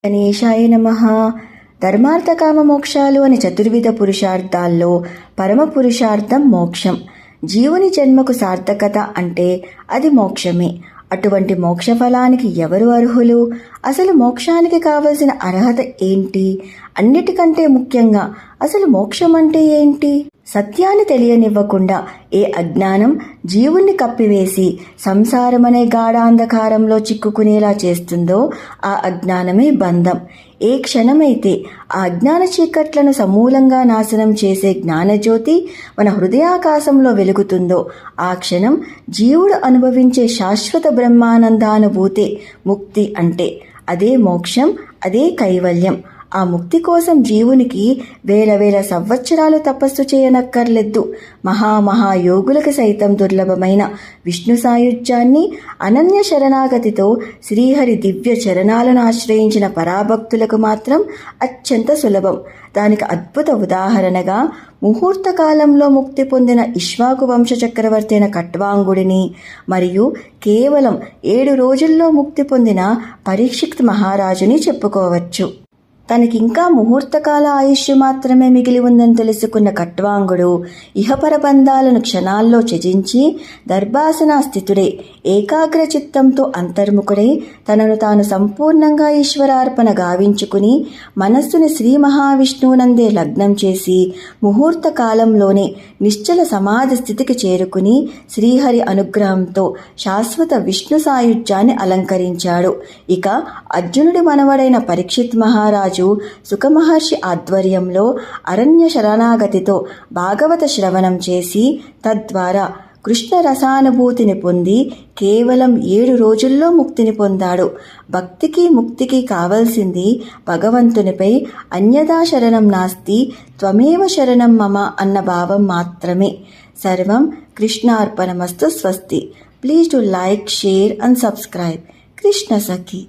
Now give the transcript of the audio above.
గణేశాయ నమః. ధర్మార్థ కామ మోక్షాలు అనే చతుర్విధ పురుషార్థాల్లో పరమ పురుషార్థం మోక్షం. జీవుని జన్మకు సార్థకత అంటే అది మోక్షమే. అటువంటి మోక్ష ఫలానికి ఎవరు అర్హులు? అసలు మోక్షానికి కావలసిన అర్హత ఏంటి? అన్నిటికంటే ముఖ్యంగా అసలు మోక్షం అంటే ఏంటి? సత్యాన్ని తెలియనివ్వకుండా ఏ అజ్ఞానం జీవుణ్ణి కప్పివేసి సంసారమనే గాఢాంధకారంలో చిక్కుకునేలా చేస్తుందో ఆ అజ్ఞానమే బంధం. ఏ క్షణమైతే ఆ అజ్ఞాన చీకట్లను సమూలంగా నాశనం చేసే జ్ఞానజ్యోతి మన హృదయాకాశంలో వెలుగుతుందో ఆ క్షణం జీవుడు అనుభవించే శాశ్వత బ్రహ్మానందానుభూతే ముక్తి అంటే. అదే మోక్షం, అదే కైవల్యం. ఆ ముక్తి కోసం జీవునికి వేల వేల సంవత్సరాలు తపస్సు చేయనక్కర్లేదు. మహాయోగులకు సైతం దుర్లభమైన విష్ణు సాయుధ్యాన్ని అనన్య శరణాగతితో శ్రీహరి దివ్య చరణాలను ఆశ్రయించిన పరాభక్తులకు మాత్రం అత్యంత సులభం. దానికి అద్భుత ఉదాహరణగా ముహూర్త కాలంలో ముక్తి పొందిన ఇక్ష్వాకు వంశ చక్రవర్తి అయిన ఖట్వాంగుడిని, మరియు కేవలం 7 రోజుల్లో ముక్తి పొందిన పరీక్షిత్ మహారాజుని చెప్పుకోవచ్చు. తనకింకా ముహూర్తకాల ఆయుష్య మాత్రమే మిగిలి ఉందని తెలుసుకున్న ఖట్వాంగుడు ఇహపర బంధాలను క్షణాల్లో త్యజించి దర్భాసన స్థితుడై ఏకాగ్ర చిత్తంతో అంతర్ముఖుడై తనను తాను సంపూర్ణంగా ఈశ్వరార్పణ గావించుకుని మనస్సుని శ్రీ మహావిష్ణువునందే లగ్నం చేసి ముహూర్త కాలంలోనే నిశ్చల సమాధి స్థితికి చేరుకుని శ్రీహరి అనుగ్రహంతో శాశ్వత విష్ణు సాయుధ్యాన్ని అలంకరించాడు. ఇక అర్జునుడి మనవడైన పరీక్షిత్ మహారాజు సుఖమహర్షి ఆధ్వర్యంలో అరణ్య శరణాగతితో భాగవత శ్రవణం చేసి తద్వారా కృష్ణ రసానుభూతిని పొంది కేవలం 7 రోజుల్లో ముక్తిని పొందాడు. భక్తికి ముక్తికి కావలసింది భగవంతునిపై అన్యదా శరణం నాస్తి త్వమేవ శరణం మమ అన్న భావం మాత్రమే. సర్వం కృష్ణార్పణమస్తు. స్వస్తి. Please to like, share and subscribe. Krishna Sakhi.